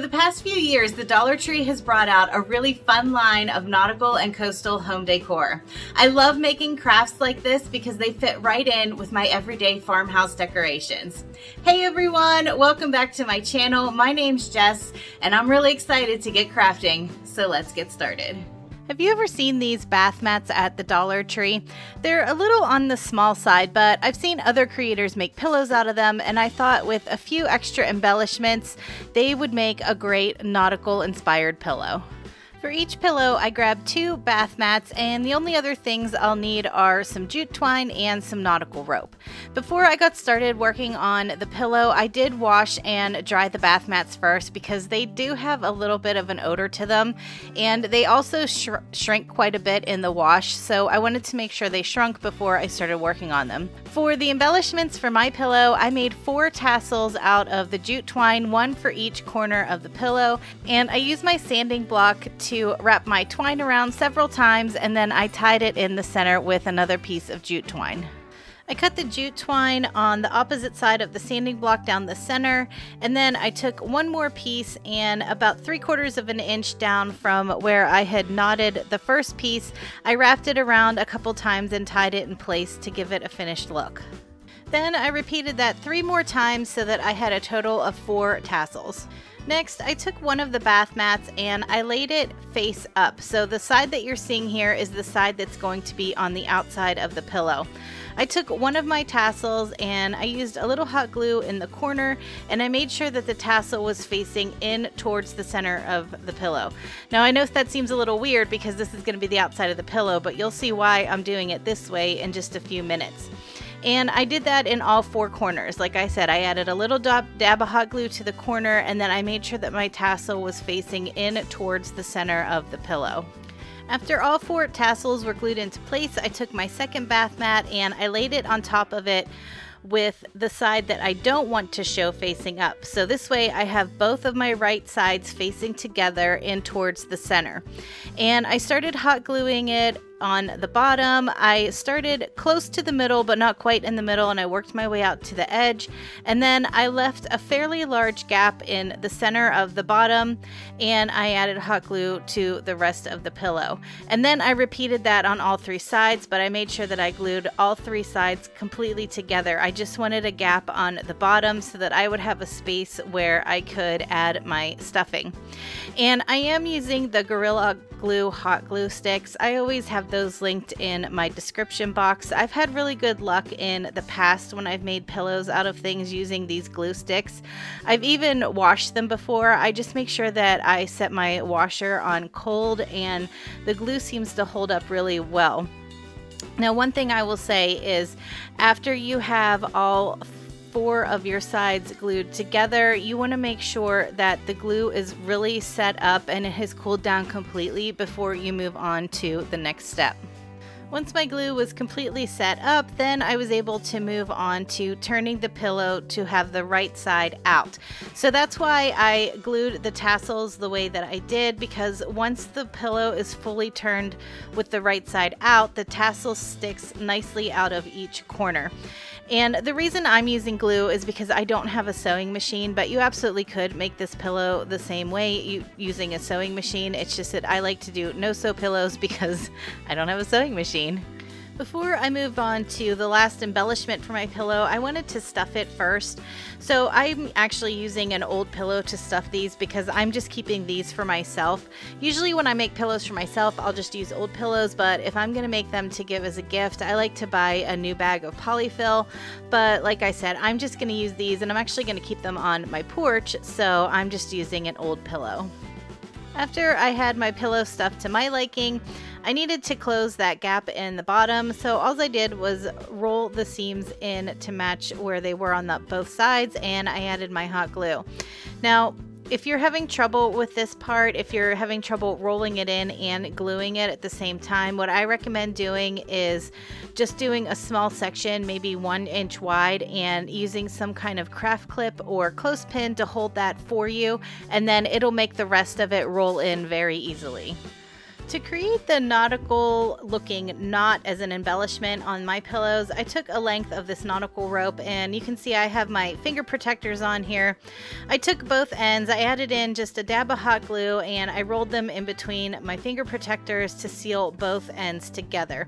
For the past few years, the Dollar Tree has brought out a really fun line of nautical and coastal home decor. I love making crafts like this because they fit right in with my everyday farmhouse decorations. Hey everyone, welcome back to my channel. My name's Jess and I'm really excited to get crafting, so let's get started. Have you ever seen these bath mats at the Dollar Tree? They're a little on the small side, but I've seen other creators make pillows out of them, and I thought with a few extra embellishments, they would make a great nautical inspired pillow. For each pillow, I grabbed 2 bath mats, and the only other things I'll need are some jute twine and some nautical rope. Before I got started working on the pillow, I did wash and dry the bath mats first because they do have a little bit of an odor to them, and they also shrink quite a bit in the wash, so I wanted to make sure they shrunk before I started working on them. For the embellishments for my pillow, I made 4 tassels out of the jute twine, 1 for each corner of the pillow, and I used my sanding block to wrap my twine around several times, and then I tied it in the center with another piece of jute twine. I cut the jute twine on the opposite side of the sanding block down the center, and then I took 1 more piece and about 3/4 of an inch down from where I had knotted the first piece, I wrapped it around a couple times and tied it in place to give it a finished look. Then I repeated that 3 more times so that I had a total of 4 tassels. Next, I took one of the bath mats and I laid it face up. So the side that you're seeing here is the side that's going to be on the outside of the pillow. I took one of my tassels and I used a little hot glue in the corner, and I made sure that the tassel was facing in towards the center of the pillow. Now I know that seems a little weird because this is going to be the outside of the pillow, but you'll see why I'm doing it this way in just a few minutes. And I did that in all 4 corners. Like I said, I added a little dab of hot glue to the corner, and then I made sure that my tassel was facing in towards the center of the pillow. After all 4 tassels were glued into place, I took my second bath mat and I laid it on top of it with the side that I don't want to show facing up. So this way I have both of my right sides facing together in towards the center. And I started hot gluing it on the bottom. I started close to the middle, but not quite in the middle, and I worked my way out to the edge. And then I left a fairly large gap in the center of the bottom, and I added hot glue to the rest of the pillow. And then I repeated that on all 3 sides, but I made sure that I glued all 3 sides completely together. I just wanted a gap on the bottom so that I would have a space where I could add my stuffing. And I am using the Gorilla Glue hot glue sticks. I always have those linked in my description box. I've had really good luck in the past when I've made pillows out of things using these glue sticks. I've even washed them before. I just make sure that I set my washer on cold, and the glue seems to hold up really well. Now, one thing I will say is after you have all 4 of your sides glued together, you want to make sure that the glue is really set up and it has cooled down completely before you move on to the next step. Once my glue was completely set up, then I was able to move on to turning the pillow to have the right side out. So that's why I glued the tassels the way that I did, because once the pillow is fully turned with the right side out, the tassel sticks nicely out of each corner. And the reason I'm using glue is because I don't have a sewing machine, but you absolutely could make this pillow the same way using a sewing machine. It's just that I like to do no-sew pillows because I don't have a sewing machine. Before I move on to the last embellishment for my pillow, I wanted to stuff it first. So I'm actually using an old pillow to stuff these because I'm just keeping these for myself. Usually when I make pillows for myself, I'll just use old pillows, but if I'm going to make them to give as a gift, I like to buy a new bag of polyfill. But like I said, I'm just going to use these, and I'm actually going to keep them on my porch, so I'm just using an old pillow. After I had my pillow stuffed to my liking, I needed to close that gap in the bottom, so all I did was roll the seams in to match where they were on both sides, and I added my hot glue. Now, if you're having trouble with this part, if you're having trouble rolling it in and gluing it at the same time, what I recommend doing is just doing a small section, maybe 1 inch wide, and using some kind of craft clip or clothespin to hold that for you, and then it'll make the rest of it roll in very easily. To create the nautical looking knot as an embellishment on my pillows, I took a length of this nautical rope, and you can see I have my finger protectors on here. I took both ends, I added in just a dab of hot glue, and I rolled them in between my finger protectors to seal both ends together.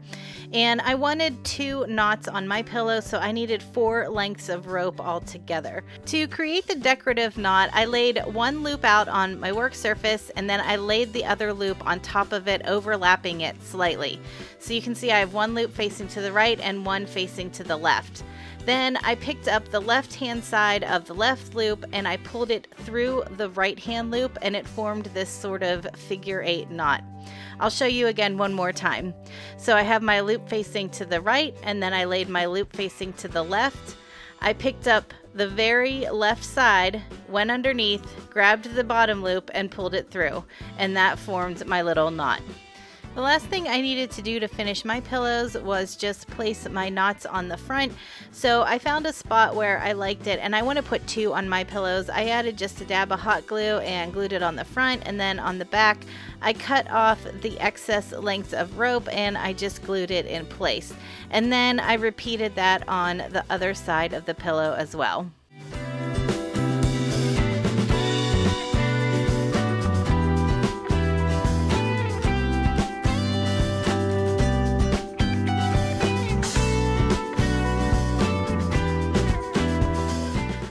And I wanted 2 knots on my pillow, so I needed 4 lengths of rope altogether. To create the decorative knot, I laid one loop out on my work surface, and then I laid the other loop on top of it, overlapping it slightly. So you can see I have one loop facing to the right and one facing to the left. Then I picked up the left hand side of the left loop and I pulled it through the right hand loop, and it formed this sort of figure 8 knot. I'll show you again one more time. So I have my loop facing to the right, and then I laid my loop facing to the left. I picked up the very left side, went underneath, grabbed the bottom loop and pulled it through, and that formed my little knot. The last thing I needed to do to finish my pillows was just place my knots on the front. So I found a spot where I liked it, and I want to put 2 on my pillows. I added just a dab of hot glue and glued it on the front, and then on the back I cut off the excess lengths of rope and I just glued it in place. And then I repeated that on the other side of the pillow as well.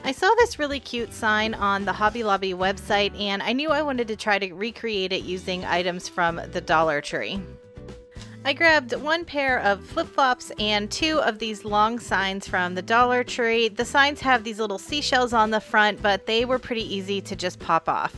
I saw this really cute sign on the Hobby Lobby website, and I knew I wanted to try to recreate it using items from the Dollar Tree. I grabbed 1 pair of flip-flops and 2 of these long signs from the Dollar Tree. The signs have these little seashells on the front, but they were pretty easy to just pop off.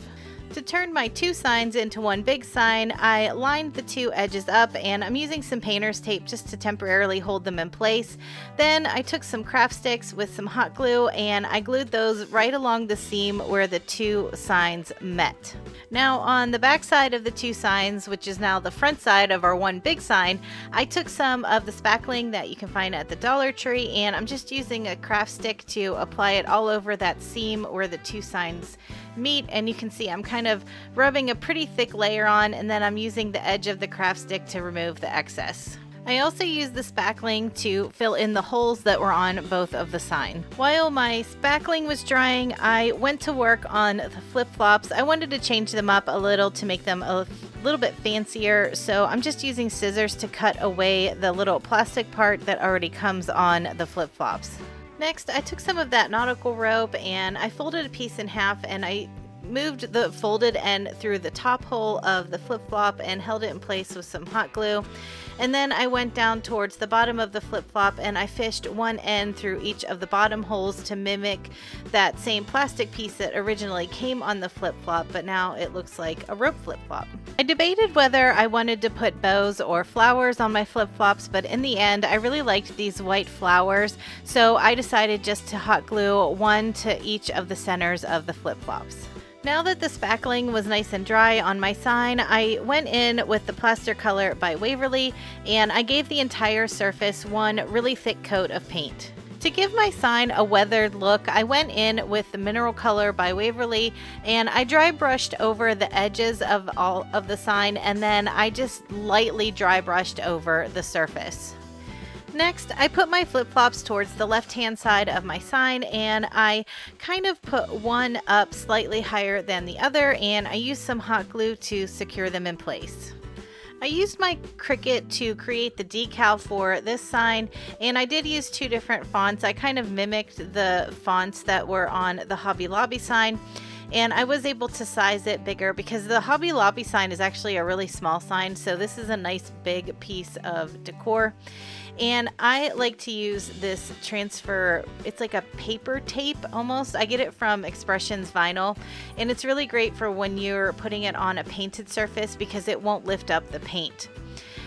To turn my 2 signs into one big sign, I lined the 2 edges up, and I'm using some painter's tape just to temporarily hold them in place. Then I took some craft sticks with some hot glue and I glued those right along the seam where the 2 signs met. Now on the back side of the 2 signs, which is now the front side of our one big sign, I took some of the spackling that you can find at the Dollar Tree, and I'm just using a craft stick to apply it all over that seam where the 2 signs meet. And you can see I'm kind of rubbing a pretty thick layer on, and then I'm using the edge of the craft stick to remove the excess. I also used the spackling to fill in the holes that were on both of the signs. While my spackling was drying, I went to work on the flip-flops. I wanted to change them up a little to make them a little bit fancier, so I'm just using scissors to cut away the little plastic part that already comes on the flip-flops. Next, I took some of that nautical rope and I folded a piece in half, and I moved the folded end through the top hole of the flip-flop and held it in place with some hot glue. And then I went down towards the bottom of the flip-flop and I fished one end through each of the bottom holes to mimic that same plastic piece that originally came on the flip-flop, but now it looks like a rope flip-flop. I debated whether I wanted to put bows or flowers on my flip-flops, but in the end I really liked these white flowers, so I decided just to hot glue one to each of the centers of the flip-flops. Now that the spackling was nice and dry on my sign, I went in with the Plaster Color by Waverly and I gave the entire surface one really thick coat of paint. To give my sign a weathered look, I went in with the Mineral Color by Waverly and I dry brushed over the edges of all of the sign, and then I just lightly dry brushed over the surface. Next, I put my flip-flops towards the left-hand side of my sign, and I kind of put one up slightly higher than the other, and I used some hot glue to secure them in place. I used my Cricut to create the decal for this sign, and I did use 2 different fonts. I kind of mimicked the fonts that were on the Hobby Lobby sign, and I was able to size it bigger because the Hobby Lobby sign is actually a really small sign, so this is a nice big piece of decor. And I like to use this transfer, it's like a paper tape almost. I get it from Expressions Vinyl, and it's really great for when you're putting it on a painted surface because it won't lift up the paint.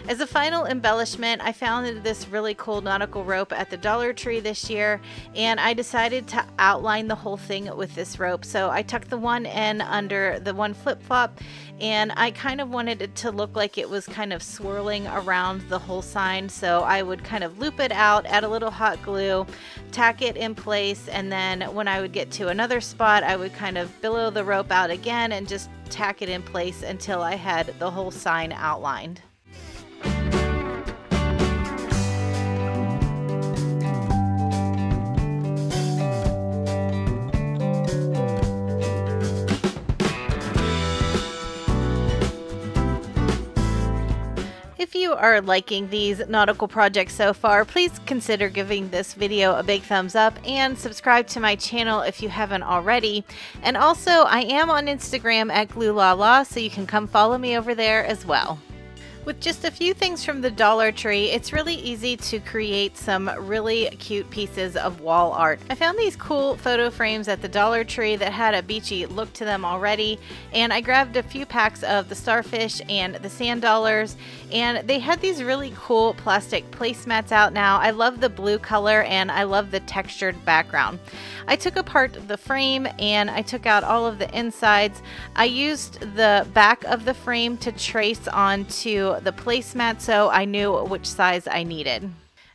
As a final embellishment, I found this really cool nautical rope at the Dollar Tree this year, and I decided to outline the whole thing with this rope. So I tucked the one end under the one flip-flop, and I kind of wanted it to look like it was kind of swirling around the whole sign. So I would kind of loop it out, add a little hot glue, tack it in place, and then when I would get to another spot, I would kind of billow the rope out again and just tack it in place until I had the whole sign outlined. If you are liking these nautical projects so far, please consider giving this video a big thumbs up and subscribe to my channel if you haven't already. And also, I am on Instagram at GlueLaLa, so you can come follow me over there as well. With just a few things from the Dollar Tree, it's really easy to create some really cute pieces of wall art. I found these cool photo frames at the Dollar Tree that had a beachy look to them already, and I grabbed a few packs of the starfish and the sand dollars, and they had these really cool plastic placemats out now. I love the blue color and I love the textured background. I took apart the frame and I took out all of the insides. I used the back of the frame to trace onto the placemat so I knew which size I needed.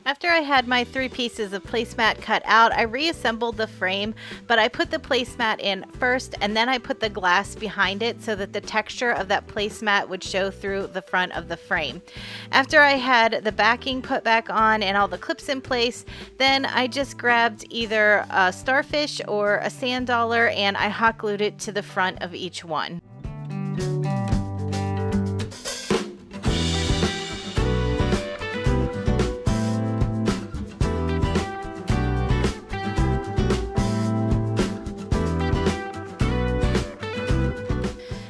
After I had my 3 pieces of placemat cut out, I reassembled the frame, but I put the placemat in first and then I put the glass behind it so that the texture of that placemat would show through the front of the frame. After I had the backing put back on and all the clips in place, then I just grabbed either a starfish or a sand dollar and I hot glued it to the front of each one.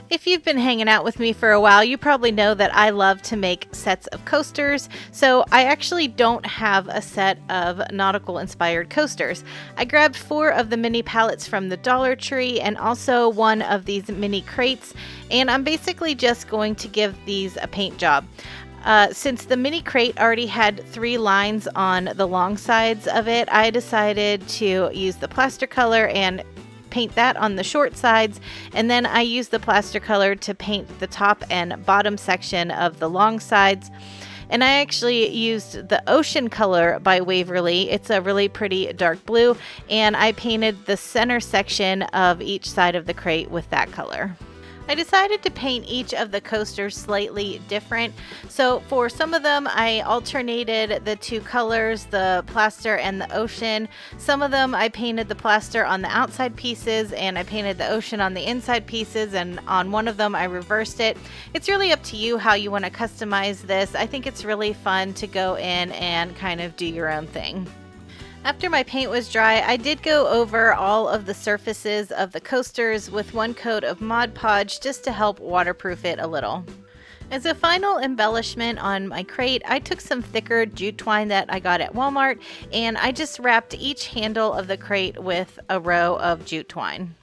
If you've been hanging out with me for a while, you probably know that I love to make sets of coasters, so I actually don't have a set of nautical inspired coasters. I grabbed 4 of the mini pallets from the Dollar Tree and also 1 of these mini crates, and I'm basically just going to give these a paint job. Since the mini crate already had 3 lines on the long sides of it, I decided to use the plaster color and paint that on the short sides, and then I use the plaster color to paint the top and bottom section of the long sides. And I actually used the Ocean color by Waverly. It's a really pretty dark blue, and I painted the center section of each side of the crate with that color. I decided to paint each of the coasters slightly different. So for some of them, I alternated the 2 colors, the plaster and the ocean. Some of them I painted the plaster on the outside pieces and I painted the ocean on the inside pieces, and on one of them I reversed it. It's really up to you how you want to customize this. I think it's really fun to go in and kind of do your own thing. After my paint was dry, I did go over all of the surfaces of the coasters with 1 coat of Mod Podge just to help waterproof it a little. As a final embellishment on my crate, I took some thicker jute twine that I got at Walmart and I just wrapped each handle of the crate with a row of jute twine.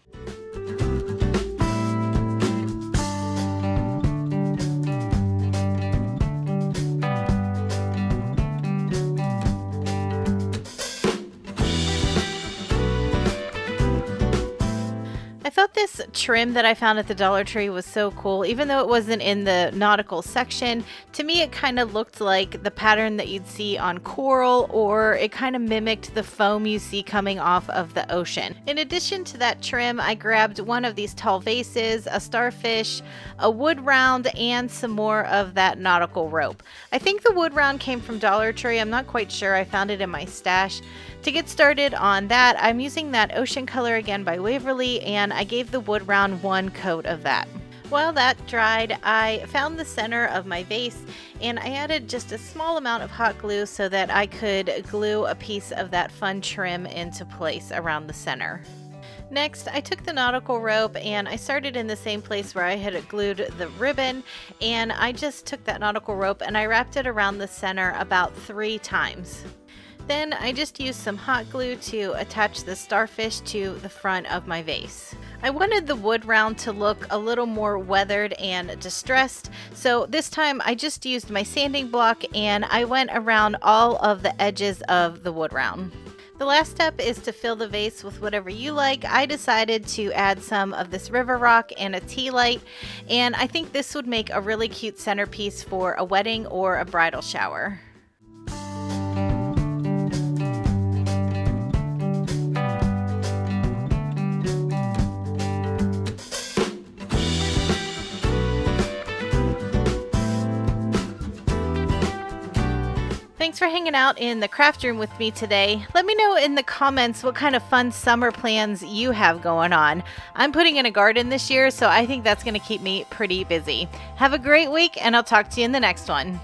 I thought this trim that I found at the Dollar Tree was so cool. Even though it wasn't in the nautical section, to me it kind of looked like the pattern that you'd see on coral, or it kind of mimicked the foam you see coming off of the ocean. In addition to that trim, I grabbed 1 of these tall vases, a starfish, a wood round, and some more of that nautical rope. I think the wood round came from Dollar Tree. I'm not quite sure. I found it in my stash. To get started on that, I'm using that Ocean color again by Waverly, and I gave the wood round 1 coat of that. While that dried, I found the center of my vase and I added just a small amount of hot glue so that I could glue a piece of that fun trim into place around the center. Next, I took the nautical rope and I started in the same place where I had glued the ribbon, and I just took that nautical rope and I wrapped it around the center about 3 times. Then I just used some hot glue to attach the starfish to the front of my vase. I wanted the wood round to look a little more weathered and distressed, so this time I just used my sanding block and I went around all of the edges of the wood round. The last step is to fill the vase with whatever you like. I decided to add some of this river rock and a tea light, and I think this would make a really cute centerpiece for a wedding or a bridal shower. Thanks for hanging out in the craft room with me today. Let me know in the comments what kind of fun summer plans you have going on. I'm putting in a garden this year, so I think that's going to keep me pretty busy. Have a great week, and I'll talk to you in the next one.